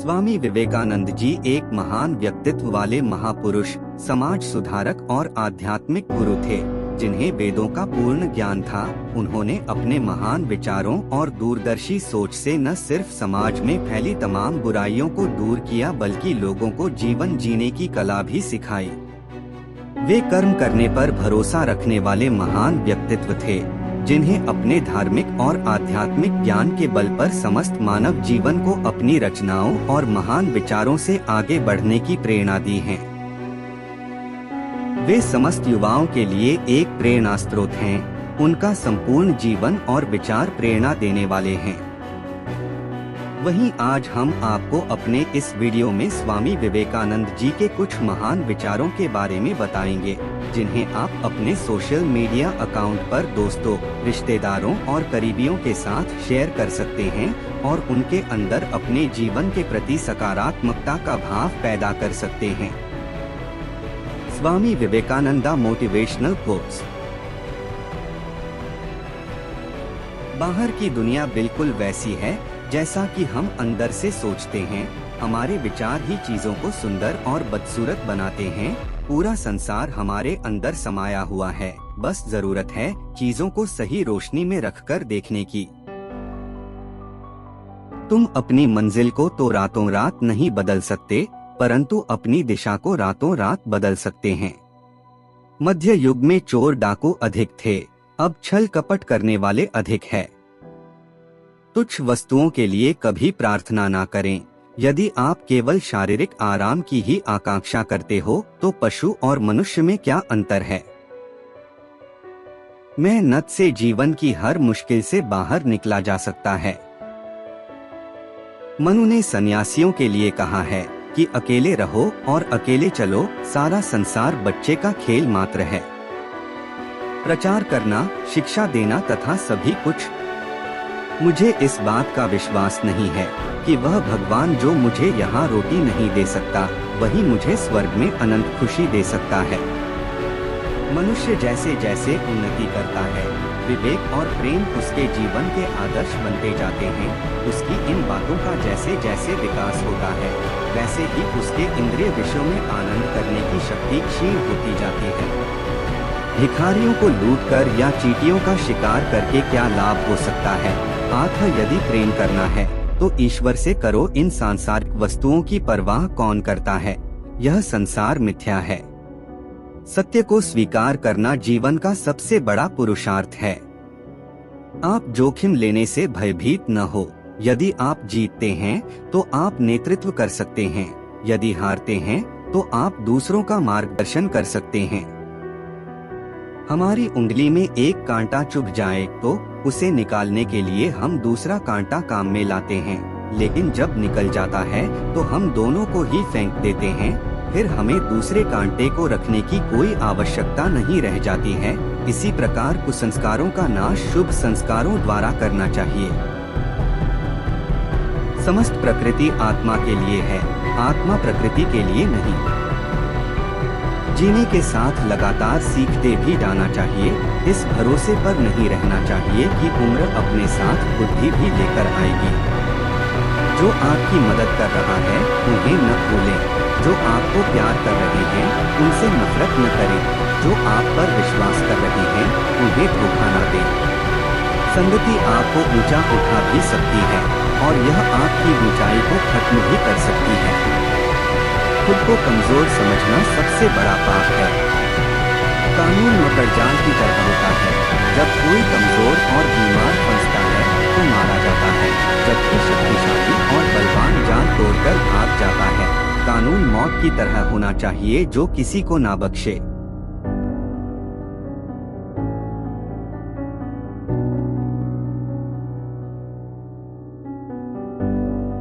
स्वामी विवेकानंद जी एक महान व्यक्तित्व वाले महापुरुष, समाज सुधारक और आध्यात्मिक गुरु थे, जिन्हें वेदों का पूर्ण ज्ञान था। उन्होंने अपने महान विचारों और दूरदर्शी सोच से न सिर्फ समाज में फैली तमाम बुराइयों को दूर किया, बल्कि लोगों को जीवन जीने की कला भी सिखाई। वे कर्म करने पर भरोसा रखने वाले महान व्यक्तित्व थे, जिन्हें अपने धार्मिक और आध्यात्मिक ज्ञान के बल पर समस्त मानव जीवन को अपनी रचनाओं और महान विचारों से आगे बढ़ने की प्रेरणा दी है। वे समस्त युवाओं के लिए एक प्रेरणा स्रोत हैं। उनका संपूर्ण जीवन और विचार प्रेरणा देने वाले हैं। वहीं आज हम आपको अपने इस वीडियो में स्वामी विवेकानंद जी के कुछ महान विचारों के बारे में बताएंगे, जिन्हें आप अपने सोशल मीडिया अकाउंट पर दोस्तों, रिश्तेदारों और करीबियों के साथ शेयर कर सकते हैं और उनके अंदर अपने जीवन के प्रति सकारात्मकता का भाव पैदा कर सकते हैं। स्वामी विवेकानंदा मोटिवेशनल कोट्स। बाहर की दुनिया बिल्कुल वैसी है जैसा कि हम अंदर से सोचते हैं। हमारे विचार ही चीजों को सुंदर और बदसूरत बनाते हैं। पूरा संसार हमारे अंदर समाया हुआ है, बस जरूरत है चीजों को सही रोशनी में रखकर देखने की। तुम अपनी मंजिल को तो रातों रात नहीं बदल सकते, परंतु अपनी दिशा को रातों रात बदल सकते हैं। मध्य युग में चोर डाकू अधिक थे, अब छल कपट करने वाले अधिक है। तुच्छ वस्तुओं के लिए कभी प्रार्थना ना करें। यदि आप केवल शारीरिक आराम की ही आकांक्षा करते हो तो पशु और मनुष्य में क्या अंतर है। मेहनत से जीवन की हर मुश्किल से बाहर निकला जा सकता है। मनु ने सन्यासियों के लिए कहा है कि अकेले रहो और अकेले चलो, सारा संसार बच्चे का खेल मात्र है। प्रचार करना, शिक्षा देना तथा सभी कुछ। मुझे इस बात का विश्वास नहीं है कि वह भगवान जो मुझे यहाँ रोटी नहीं दे सकता, वही मुझे स्वर्ग में अनंत खुशी दे सकता है। मनुष्य जैसे जैसे उन्नति करता है, विवेक और प्रेम उसके जीवन के आदर्श बनते जाते हैं। उसकी इन बातों का जैसे जैसे विकास होता है, वैसे ही उसके इंद्रिय विषयों में आनंद करने की शक्ति क्षीण होती जाती है। भिखारियों को लूटकर या चींटियों का शिकार करके क्या लाभ हो सकता है। अतः यदि प्रेम करना है तो ईश्वर से करो। इन सांसारिक वस्तुओं की परवाह कौन करता है। यह संसार मिथ्या है। सत्य को स्वीकार करना जीवन का सबसे बड़ा पुरुषार्थ है। आप जोखिम लेने से भयभीत न हो। यदि आप जीतते हैं तो आप नेतृत्व कर सकते हैं, यदि हारते हैं तो आप दूसरों का मार्गदर्शन कर सकते हैं। हमारी उंगली में एक कांटा चुभ जाए तो उसे निकालने के लिए हम दूसरा कांटा काम में लाते हैं, लेकिन जब निकल जाता है तो हम दोनों को ही फेंक देते हैं। फिर हमें दूसरे कांटे को रखने की कोई आवश्यकता नहीं रह जाती है। इसी प्रकार कुसंस्कारों का नाश शुभ संस्कारों द्वारा करना चाहिए। समस्त प्रकृति आत्मा के लिए है, आत्मा प्रकृति के लिए नहीं। जीने के साथ लगातार सीखते भी जाना चाहिए। इस भरोसे पर नहीं रहना चाहिए कि उम्र अपने साथ बुद्धि भी लेकर आएगी। जो आपकी मदद कर रहा है उन्हें न भूलें। जो आपको प्यार कर रहे हैं उनसे नफरत न करें। जो आप पर विश्वास कर रहे हैं उन्हें धोखा न दें। संगति आपको ऊंचा उठा भी सकती है और यह आपकी ऊंचाई को खत्म भी कर सकती है। खुद को कमजोर समझना सबसे बड़ा पाप है। कानून मकड़जाल की तरह होता है। जब कोई कमजोर और बीमार फंसता है तो मारा जाता है, जबकि शक्तिशाली और बलवान जान तोड़कर भाग जाता है। कानून मौत की तरह होना चाहिए जो किसी को ना बख्शे।